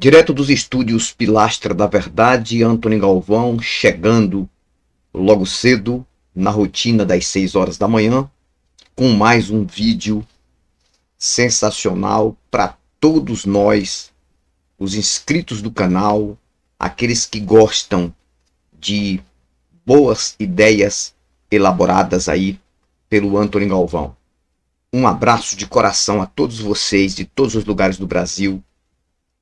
Direto dos estúdios Pilastra da Verdade, Antony Galvão chegando logo cedo na rotina das 6 horas da manhã com mais um vídeo sensacional para todos nós, os inscritos do canal, aqueles que gostam de boas ideias elaboradas aí pelo Antony Galvão. Um abraço de coração a todos vocês de todos os lugares do Brasil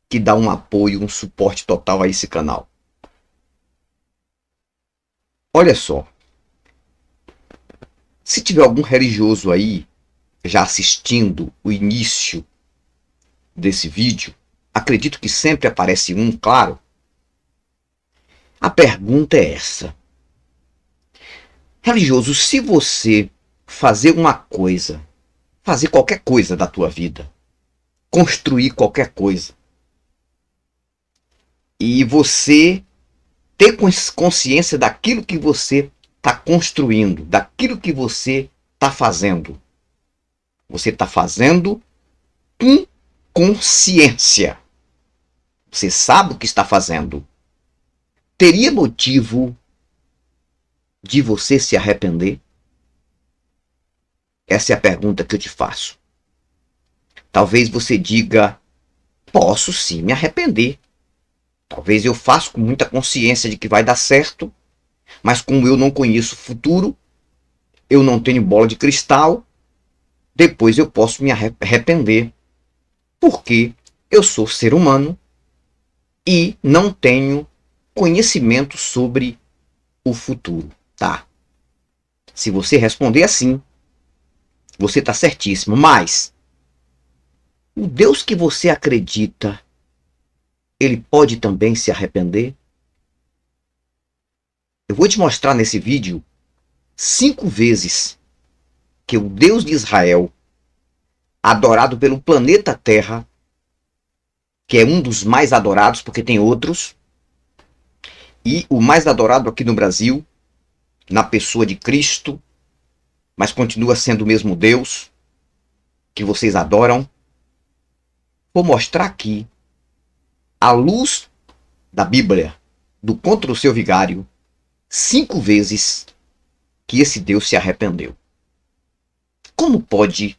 que dá um apoio, um suporte total a esse canal. Olha só, se tiver algum religioso aí já assistindo o início desse vídeo, acredito que sempre aparece um, claro. A pergunta é essa: religioso, se você fazer uma coisa, fazer qualquer coisa da tua vida, construir qualquer coisa, e você ter consciência daquilo que você está construindo, daquilo que você está fazendo. Você está fazendo com consciência. Você sabe o que está fazendo. Teria motivo de você se arrepender? Essa é a pergunta que eu te faço. Talvez você diga: posso sim me arrepender. Talvez eu faça com muita consciência de que vai dar certo, mas como eu não conheço o futuro, eu não tenho bola de cristal, depois eu posso me arrepender, porque eu sou ser humano e não tenho conhecimento sobre o futuro, tá? Se você responder assim, você está certíssimo, mas o Deus que você acredita, ele pode também se arrepender? Eu vou te mostrar nesse vídeo 5 vezes que o Deus de Israel, adorado pelo planeta Terra, que é um dos mais adorados, porque tem outros, e o mais adorado aqui no Brasil, na pessoa de Cristo, mas continua sendo o mesmo Deus que vocês adoram. Vou mostrar aqui, à luz da Bíblia, do Contra o Seu Vigário, 5 vezes que esse Deus se arrependeu. Como pode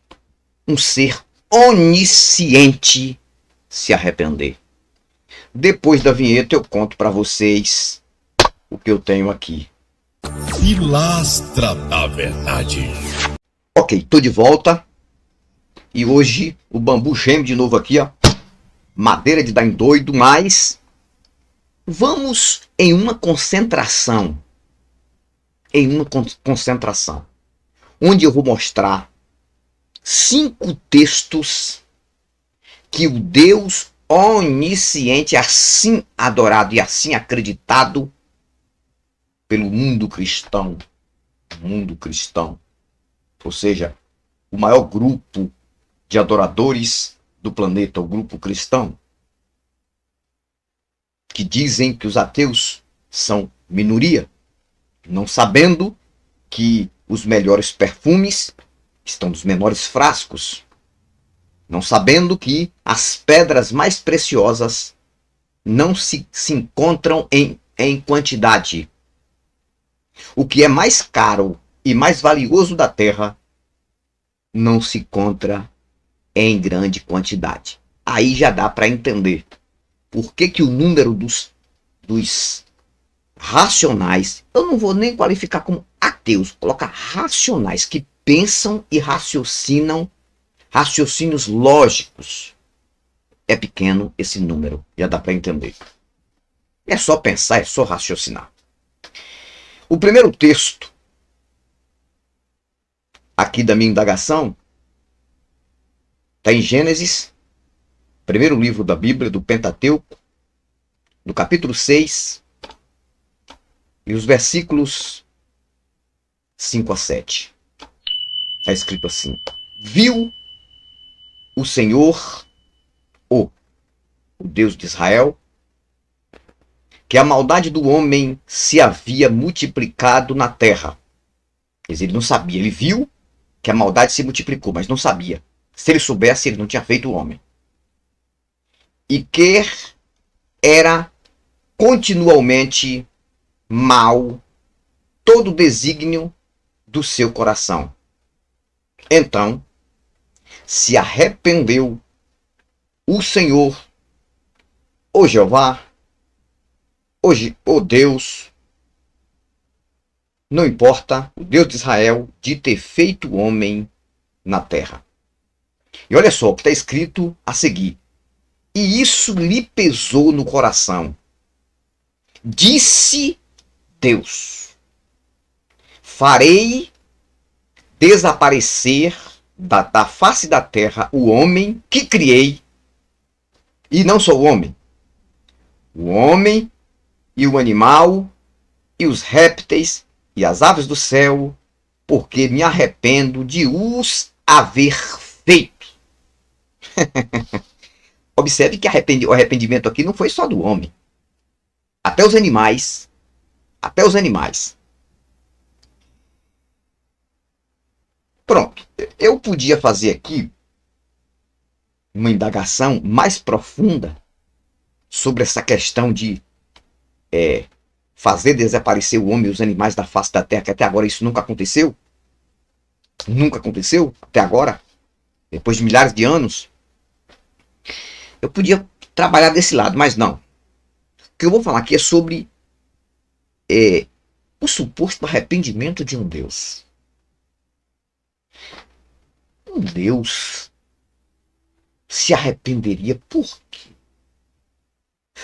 um ser onisciente se arrepender? Depois da vinheta eu conto para vocês o que eu tenho aqui. Pilastra da Verdade. Ok, tô de volta. E hoje o bambu geme de novo aqui, ó. Madeira de dar em doido, mas vamos em uma concentração. Onde eu vou mostrar 5 textos que o Deus onisciente, assim adorado e assim acreditado pelo mundo cristão, ou seja, o maior grupo de adoradores do planeta, o grupo cristão, que dizem que os ateus são minoria, não sabendo que os melhores perfumes estão nos menores frascos, não sabendo que as pedras mais preciosas não se encontram em quantidade. O que é mais caro e mais valioso da terra não se encontra em grande quantidade. Aí já dá para entender por que o número dos racionais, eu não vou nem qualificar como ateus, colocar racionais, que pensam e raciocinam, raciocínios lógicos, é pequeno esse número, já dá para entender. É só pensar, é só raciocinar. O primeiro texto aqui da minha indagação está em Gênesis, primeiro livro da Bíblia, do Pentateuco, no capítulo 6, e os versículos 5 a 7. Está escrito assim: viu o Senhor, o Deus de Israel, que a maldade do homem se havia multiplicado na terra. Quer dizer, ele não sabia, ele viu que a maldade se multiplicou, mas não sabia. Se ele soubesse, ele não tinha feito o homem. E que era continuamente mal todo o desígnio do seu coração. Então, se arrependeu o Senhor, o Jeová, o Deus, não importa, o Deus de Israel, de ter feito o homem na terra. E olha só o que está escrito a seguir. E isso lhe pesou no coração. Disse Deus: farei desaparecer da face da terra o homem que criei, e não só o homem e o animal e os répteis e as aves do céu, porque me arrependo de os haver feito. Observe que o arrependimento aqui não foi só do homem. Até os animais. Pronto. Eu podia fazer aqui uma indagação mais profunda sobre essa questão de fazer desaparecer o homem e os animais da face da terra, que até agora isso nunca aconteceu. Nunca aconteceu até agora, depois de milhares de anos. Eu podia trabalhar desse lado, mas não. O que eu vou falar aqui é sobre o suposto arrependimento de um Deus. Um Deus se arrependeria por quê?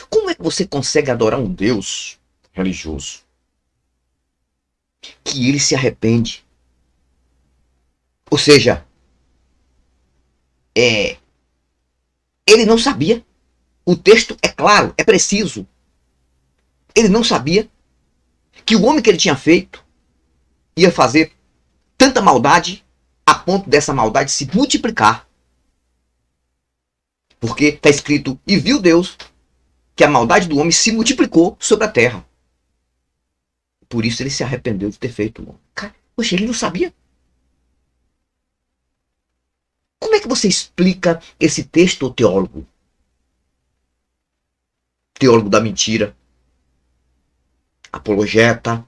Como é que você consegue adorar um Deus religioso que ele se arrepende? Ou seja, ele não sabia. O texto é claro, é preciso. Ele não sabia que o homem que ele tinha feito ia fazer tanta maldade a ponto dessa maldade se multiplicar. Porque está escrito, e viu Deus que a maldade do homem se multiplicou sobre a terra. Por isso ele se arrependeu de ter feito o homem. Cara, poxa, ele não sabia. Como é que você explica esse texto, teólogo? Teólogo da mentira. Apologeta.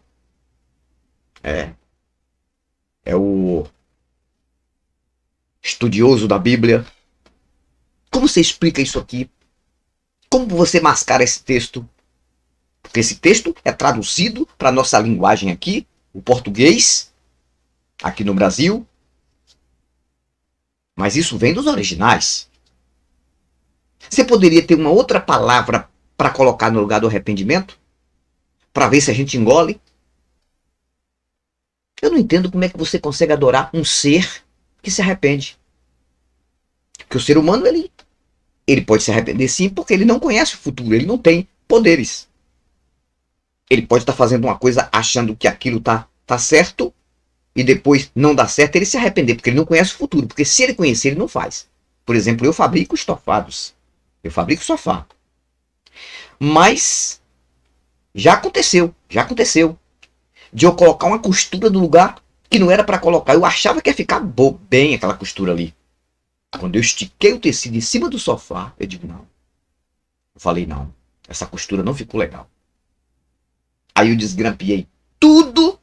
É o estudioso da Bíblia. Como você explica isso aqui? Como você mascara esse texto? Porque esse texto é traduzido para a nossa linguagem aqui, o português, aqui no Brasil. Mas isso vem dos originais. Você poderia ter uma outra palavra para colocar no lugar do arrependimento? Para ver se a gente engole? Eu não entendo como é que você consegue adorar um ser que se arrepende. Porque o ser humano, ele pode se arrepender sim, porque ele não conhece o futuro, ele não tem poderes. Ele pode estar fazendo uma coisa achando que aquilo tá certo, e depois não dá certo, ele se arrepender, porque ele não conhece o futuro. Porque se ele conhecer, ele não faz. Por exemplo, eu fabrico estofados. Eu fabrico sofá. Mas já aconteceu. De eu colocar uma costura no lugar que não era para colocar. Eu achava que ia ficar bem aquela costura ali. Quando eu estiquei o tecido em cima do sofá, eu digo, não. Eu falei, não. Essa costura não ficou legal. Aí eu desgrampeei tudo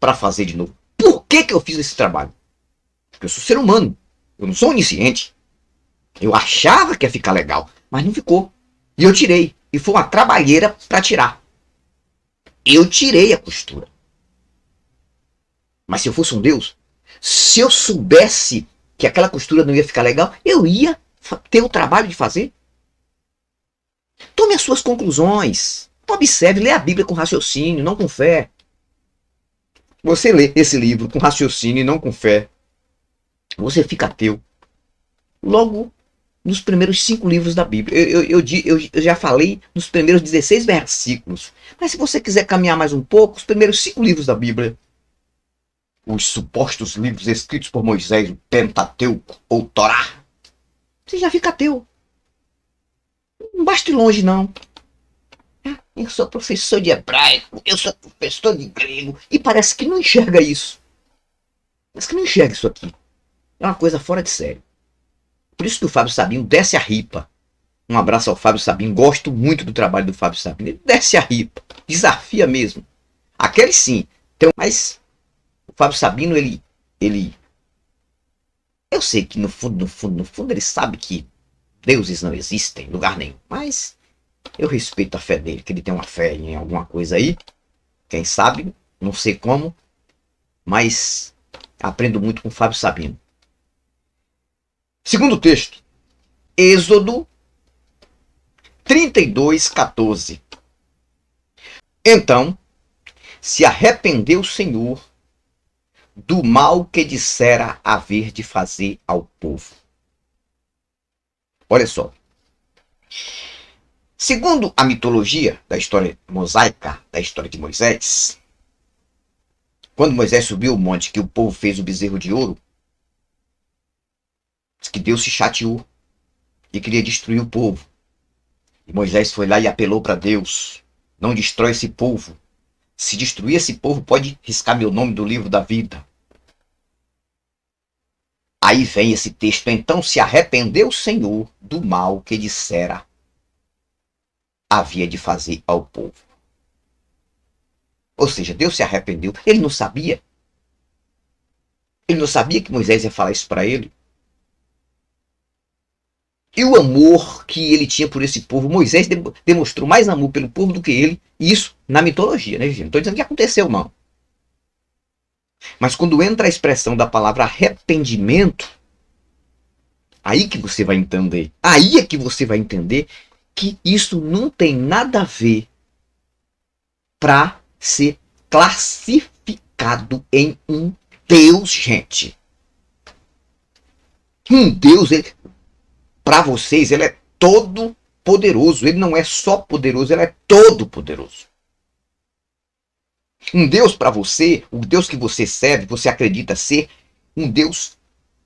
para fazer de novo. Por que eu fiz esse trabalho? Porque eu sou ser humano. Eu não sou onisciente. Eu achava que ia ficar legal, mas não ficou. E eu tirei. E foi uma trabalheira para tirar. Eu tirei a costura. Mas se eu fosse um Deus, se eu soubesse que aquela costura não ia ficar legal, eu ia ter o trabalho de fazer. Tome as suas conclusões. Observe, lê a Bíblia com raciocínio, não com fé. Você lê esse livro com raciocínio e não com fé, você fica ateu. Logo nos primeiros 5 livros da Bíblia. Eu já falei nos primeiros 16 versículos. Mas se você quiser caminhar mais um pouco, os primeiros 5 livros da Bíblia, os supostos livros escritos por Moisés, o Pentateuco ou Torá, você já fica ateu. Não basta ir longe, não. Eu sou professor de hebraico, eu sou professor de grego, e parece que não enxerga isso. Parece que não enxerga isso aqui. É uma coisa fora de sério. Por isso que o Fábio Sabino desce a ripa. Um abraço ao Fábio Sabino. Gosto muito do trabalho do Fábio Sabino. Ele desce a ripa. Desafia mesmo. Aquele sim. Mas o Fábio Sabino, ele... Eu sei que no fundo, ele sabe que deuses não existem em lugar nenhum. Mas eu respeito a fé dele, que ele tem uma fé em alguma coisa aí. Quem sabe, não sei como. Mas aprendo muito com o Fábio Sabino. Segundo texto. Êxodo 32:14. Então se arrependeu o Senhor do mal que dissera haver de fazer ao povo. Olha só. Segundo a mitologia da história mosaica, da história de Moisés, quando Moisés subiu o monte que o povo fez o bezerro de ouro, diz que Deus se chateou e queria destruir o povo. E Moisés foi lá e apelou para Deus: não destrói esse povo. Se destruir esse povo, pode riscar meu nome do livro da vida. Aí vem esse texto. Então se arrependeu o Senhor do mal que dissera havia de fazer ao povo. Ou seja, Deus se arrependeu. Ele não sabia. Ele não sabia que Moisés ia falar isso para ele. E o amor que ele tinha por esse povo, Moisés demonstrou mais amor pelo povo do que ele. E isso na mitologia, né, gente? Não estou dizendo que aconteceu, não. Mas quando entra a expressão da palavra arrependimento, aí que você vai entender. Aí é que você vai entender que isso não tem nada a ver para ser classificado em um Deus, gente. Um Deus, para vocês, ele é todo poderoso. Ele não é só poderoso, ele é todo poderoso. Um Deus para você, o Deus que você serve, você acredita ser um Deus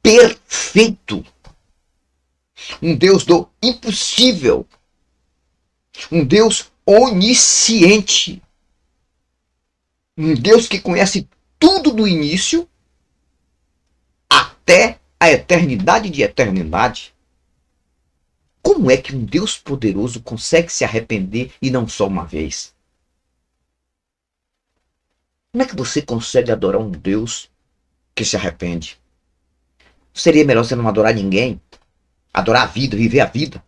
perfeito. Um Deus do impossível. Um Deus onisciente. Um Deus que conhece tudo do início até a eternidade de eternidade. Como é que um Deus poderoso consegue se arrepender e não só uma vez? Como é que você consegue adorar um Deus que se arrepende? Seria melhor você não adorar ninguém? Adorar a vida, viver a vida?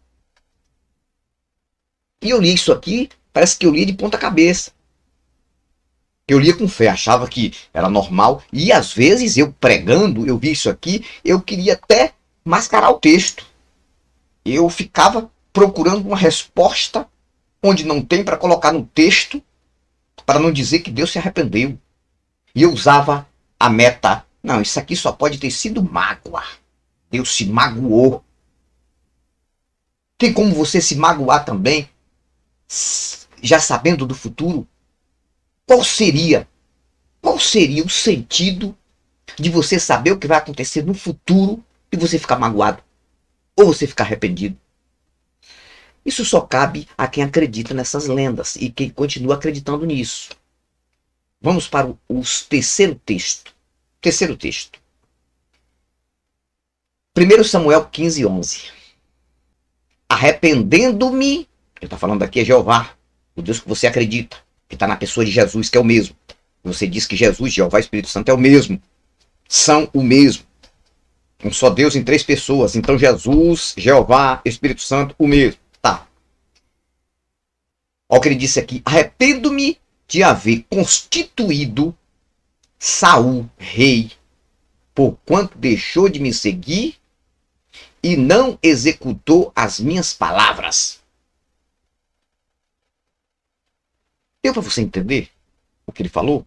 E eu li isso aqui, parece que eu li de ponta cabeça. Eu lia com fé, achava que era normal. E às vezes eu pregando, eu vi isso aqui, eu queria até mascarar o texto. Eu ficava procurando uma resposta onde não tem para colocar no texto, para não dizer que Deus se arrependeu. E eu usava a meta. Não, isso aqui só pode ter sido mágoa. Deus se magoou. Tem como você se magoar também, já sabendo do futuro? Qual seria o sentido de você saber o que vai acontecer no futuro e você ficar magoado? Ou você ficar arrependido? Isso só cabe a quem acredita nessas lendas e quem continua acreditando nisso. Vamos para o terceiro texto. Terceiro texto. 1 Samuel 15:11. Arrependendo-me, ele está falando aqui é Jeová, o Deus que você acredita, que está na pessoa de Jesus, que é o mesmo. Você diz que Jesus, Jeová e Espírito Santo é o mesmo. São o mesmo. Um só Deus em três pessoas. Então Jesus, Jeová, Espírito Santo, o mesmo. Tá. Olha o que ele disse aqui. Arrependo-me de haver constituído Saul rei, porquanto deixou de me seguir e não executou as minhas palavras. Deu para você entender o que ele falou?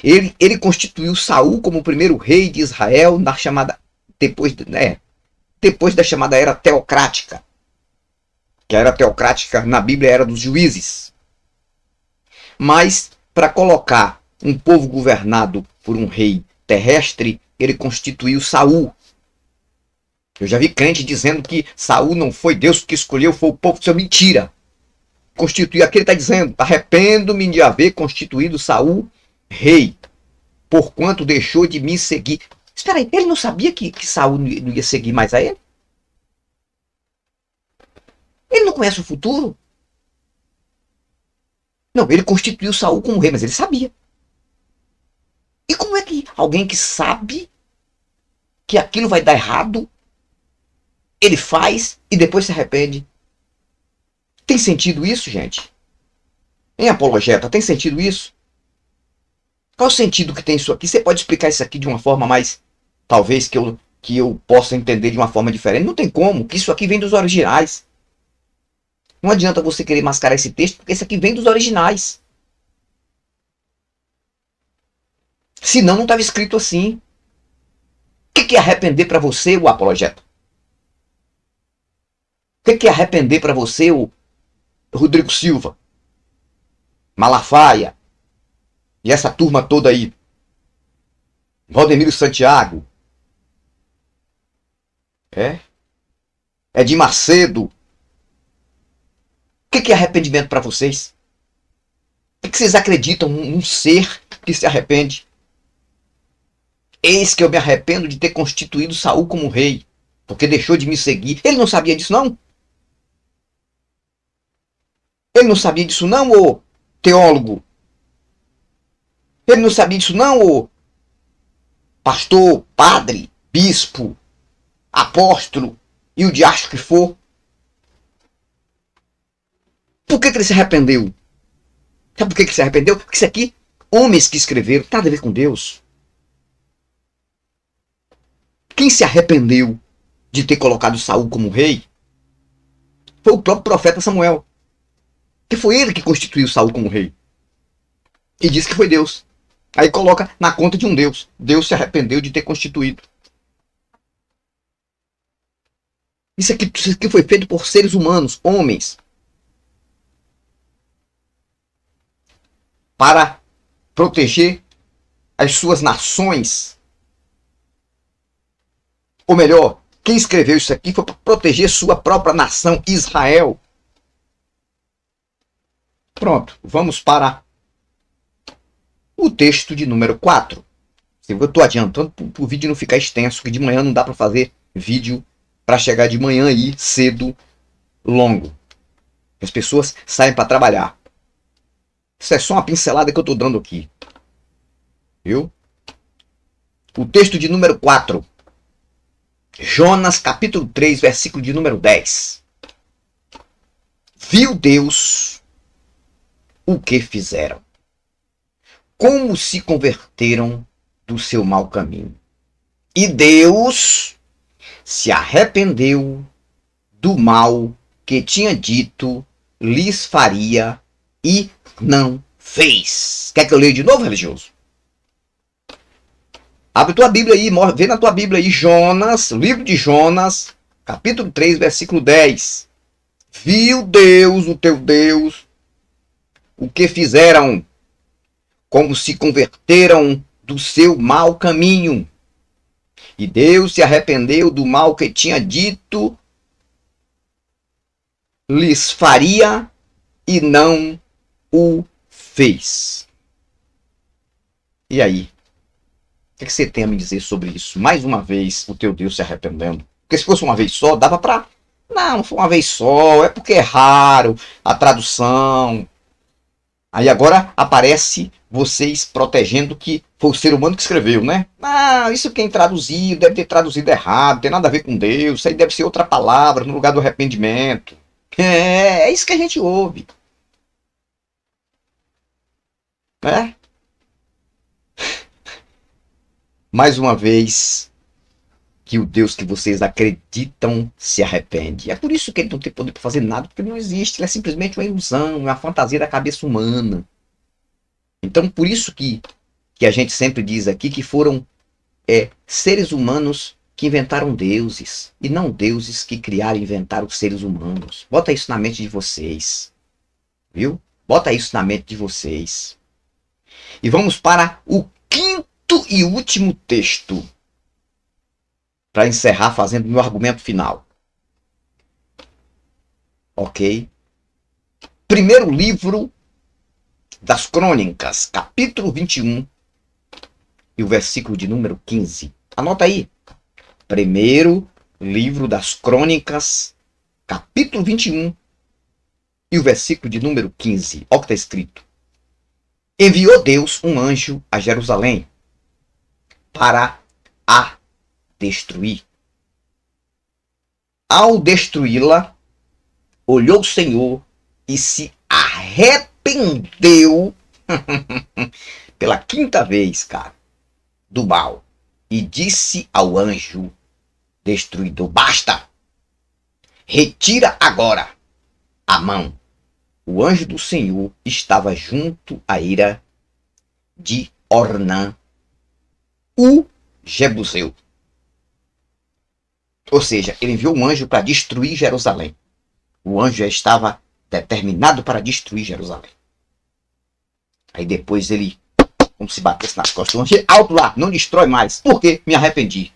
Ele constituiu Saul como o primeiro rei de Israel na chamada depois da chamada era teocrática. Que a era teocrática na Bíblia era dos juízes. Mas para colocar um povo governado por um rei terrestre, ele constituiu Saul. Eu já vi crente dizendo que Saul não foi Deus que escolheu, foi o povo. Isso é mentira. Constituiu, aqui ele está dizendo: arrependo-me de haver constituído Saul rei, porquanto deixou de me seguir. Espera aí, ele não sabia que Saul não ia seguir mais a ele? Ele não conhece o futuro. Não, ele constituiu Saul como rei, mas ele sabia. E como é que alguém que sabe que aquilo vai dar errado, ele faz e depois se arrepende? Tem sentido isso, gente? Em apologeta, tem sentido isso? Qual o sentido que tem isso aqui? Você pode explicar isso aqui de uma forma mais, talvez, que eu possa entender de uma forma diferente? Não tem como, que isso aqui vem dos originais. Não adianta você querer mascarar esse texto, porque esse aqui vem dos originais. Senão não estava escrito assim. O que é arrepender para você, o apologeta? O que é arrepender para você, o Rodrigo Silva, Malafaia e essa turma toda aí? Valdemiro Santiago. Edir Macedo. O que é arrependimento para vocês? O que vocês acreditam num ser que se arrepende? Eis que eu me arrependo de ter constituído Saul como rei, porque deixou de me seguir. Ele não sabia disso, não? Ele não sabia disso, não, ô teólogo? Ele não sabia disso, não, ô pastor, padre, bispo, apóstolo e o diacho que for? Por que ele se arrependeu? Sabe por que ele se arrependeu? Porque isso aqui, homens que escreveram, nada a ver com Deus. Quem se arrependeu de ter colocado Saul como rei foi o próprio profeta Samuel. Que foi ele que constituiu Saul como rei. E disse que foi Deus. Aí coloca na conta de um Deus. Deus se arrependeu de ter constituído. Isso aqui foi feito por seres humanos, homens. Para proteger as suas nações. Ou melhor, quem escreveu isso aqui foi para proteger sua própria nação, Israel. Pronto, vamos para o texto de número 4. Eu estou adiantando para o vídeo não ficar extenso, que de manhã não dá para fazer vídeo para chegar de manhã aí cedo, longo. As pessoas saem para trabalhar. Isso é só uma pincelada que eu estou dando aqui. Viu? O texto de número 4. Jonas, capítulo 3, versículo de número 10. Viu Deus o que fizeram? Como se converteram do seu mau caminho? E Deus se arrependeu do mal que tinha dito lhes faria e não fez. Quer que eu leia de novo, religioso? Abre tua Bíblia aí, vê na tua Bíblia aí, Jonas, livro de Jonas, capítulo 3, versículo 10. Viu Deus, o teu Deus, o que fizeram, como se converteram do seu mau caminho. E Deus se arrependeu do mal que tinha dito lhes faria e não o fez. E aí? O que você tem a me dizer sobre isso? Mais uma vez, o teu Deus se arrependendo. Porque se fosse uma vez só, dava pra... Não foi uma vez só, é porque é raro a tradução. Aí agora aparece vocês protegendo que foi o ser humano que escreveu, né? Ah, isso quem traduziu deve ter traduzido errado, não tem nada a ver com Deus, isso aí deve ser outra palavra no lugar do arrependimento. É isso que a gente ouve. Né? Mais uma vez, que o Deus que vocês acreditam se arrepende. É por isso que ele não tem poder para fazer nada, porque ele não existe. Ele é simplesmente uma ilusão, uma fantasia da cabeça humana. Então, por isso que a gente sempre diz aqui que foram seres humanos que inventaram deuses, e não deuses que criaram e inventaram os seres humanos. Bota isso na mente de vocês. Viu? Bota isso na mente de vocês. E vamos para o quinto e último texto, para encerrar fazendo meu argumento final. Ok? Primeiro livro das Crônicas, capítulo 21 e o versículo de número 15. Anota aí. Primeiro livro das Crônicas, capítulo 21 e o versículo de número 15. Olha o que está escrito. Enviou Deus um anjo a Jerusalém para a destruir. Ao destruí-la, olhou o Senhor e se arrependeu pela quinta vez, cara, do mal. E disse ao anjo destruidor: basta, retira agora a mão. O anjo do Senhor estava junto à ira de Ornã, o Jebuseu. Ou seja, ele enviou um anjo para destruir Jerusalém. O anjo já estava determinado para destruir Jerusalém. Aí depois ele, como se batesse nas costas, o anjo, alto lá, não destrói mais. Por quê? Me arrependi.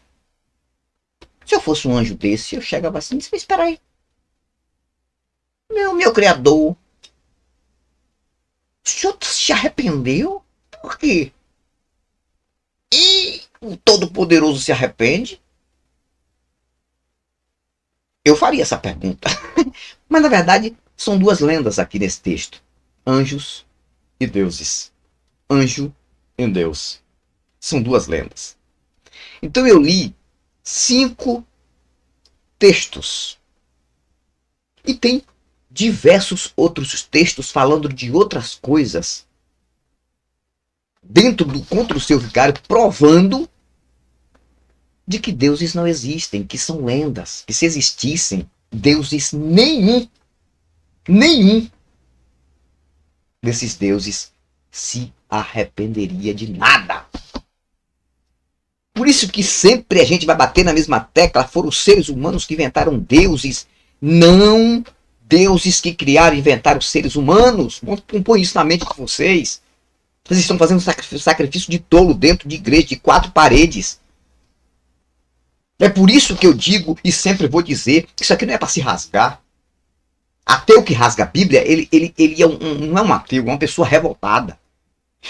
Se eu fosse um anjo desse, eu chegava assim e disse: espera aí. Meu Criador, o senhor se arrependeu? Por quê? E o Todo-Poderoso se arrepende? Eu faria essa pergunta. Mas na verdade são duas lendas aqui nesse texto: anjos e deuses. Anjo e Deus. São duas lendas. Então eu li 5 textos. E tem diversos outros textos falando de outras coisas dentro do contra o seu vigário, provando de que deuses não existem, que são lendas, que se existissem deuses, nenhum desses deuses se arrependeria de nada. Por isso que sempre a gente vai bater na mesma tecla: foram os seres humanos que inventaram deuses, não deuses que criaram e inventaram seres humanos. Põe isso na mente de vocês. Vocês estão fazendo sacrifício de tolo dentro de igreja, de 4 paredes. É por isso que eu digo e sempre vou dizer que isso aqui não é para se rasgar. Ateu que rasga a Bíblia, ele não é um ateu, é uma pessoa revoltada.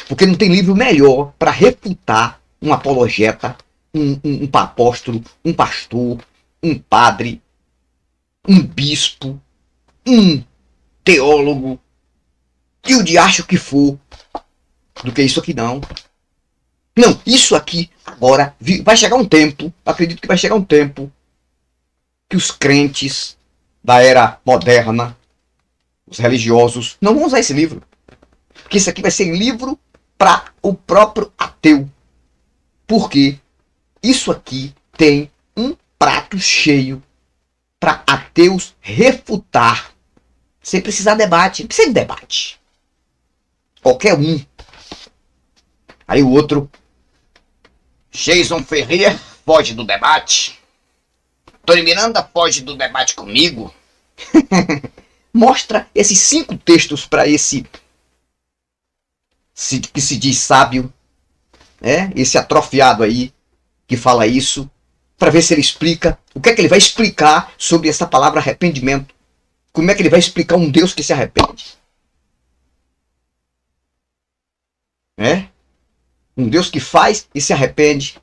Porque não tem livro melhor para refutar um apologeta, um apóstolo, um pastor, um padre, um bispo, um teólogo, e o diacho que for, do que isso aqui não. Não, isso aqui agora vai chegar um tempo, acredito que vai chegar um tempo, que os crentes da era moderna, os religiosos, não vão usar esse livro. Porque isso aqui vai ser livro para o próprio ateu. Porque isso aqui tem um prato cheio para ateus refutar, sem precisar de debate. Não precisa de debate. Qualquer um. Aí o outro, Jason Ferreira, foge do debate. Tony Miranda foge do debate comigo. Mostra esses 5 textos para esse que se diz sábio, esse atrofiado aí que fala isso, para ver se ele explica o que é que ele vai explicar sobre essa palavra arrependimento. Como é que ele vai explicar um Deus que se arrepende? Um Deus que faz e se arrepende.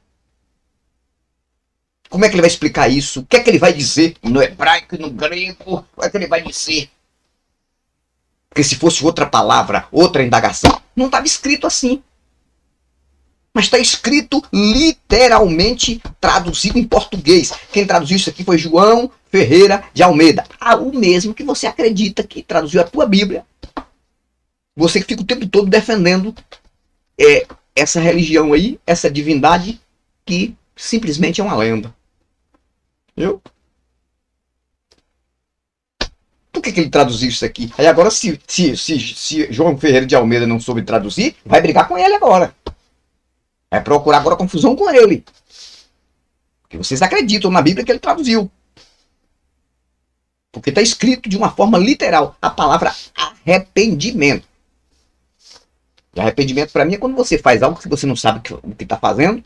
Como é que ele vai explicar isso? O que é que ele vai dizer no hebraico e no grego? O que é que ele vai dizer? Porque se fosse outra palavra, outra indagação, não estava escrito assim. Mas está escrito literalmente traduzido em português. Quem traduziu isso aqui foi João Ferreira de Almeida. O mesmo que você acredita que traduziu a tua Bíblia. Você que fica o tempo todo defendendo essa religião aí, essa divindade que simplesmente é uma lenda. Viu? Por que ele traduziu isso aqui? Aí agora, se João Ferreira de Almeida não soube traduzir, vai brigar com ele agora. Vai procurar agora confusão com ele. Porque vocês acreditam na Bíblia que ele traduziu. Porque está escrito de uma forma literal a palavra arrependimento. E arrependimento para mim é quando você faz algo que você não sabe o que está fazendo.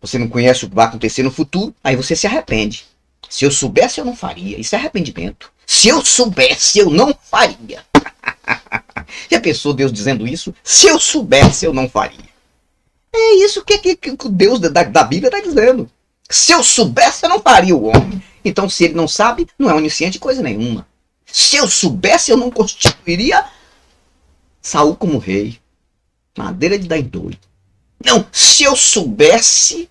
Você não conhece o que vai acontecer no futuro. Aí você se arrepende. Se eu soubesse, eu não faria. Isso é arrependimento. Se eu soubesse, eu não faria. Já pensou Deus dizendo isso? Se eu soubesse, eu não faria. É isso que o Deus da Bíblia está dizendo. Se eu soubesse, eu não faria o homem. Então, se ele não sabe, não é onisciente coisa nenhuma. Se eu soubesse, eu não constituiria Saul como rei. Madeira de dar em doido. Não, se eu soubesse...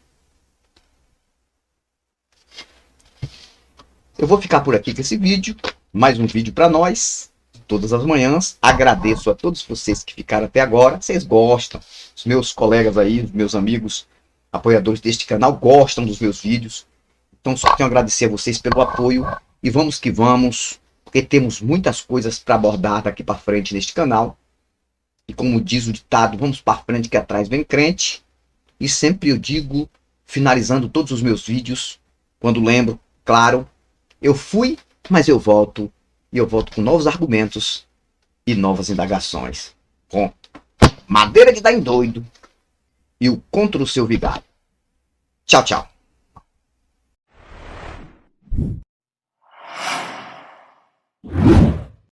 Eu vou ficar por aqui com esse vídeo. Mais um vídeo para nós. Todas as manhãs. Agradeço a todos vocês que ficaram até agora. Vocês gostam. Os meus colegas aí, os meus amigos, apoiadores deste canal, gostam dos meus vídeos. Então só tenho a agradecer a vocês pelo apoio. E vamos que vamos. Porque temos muitas coisas para abordar daqui para frente neste canal. E como diz o ditado, vamos para frente que atrás vem crente. E sempre eu digo, finalizando todos os meus vídeos, quando lembro, claro, eu fui, mas eu volto. E eu volto com novos argumentos e novas indagações. Com Madeira de dar em doido e o Contra o Seu Vigário. Tchau, tchau.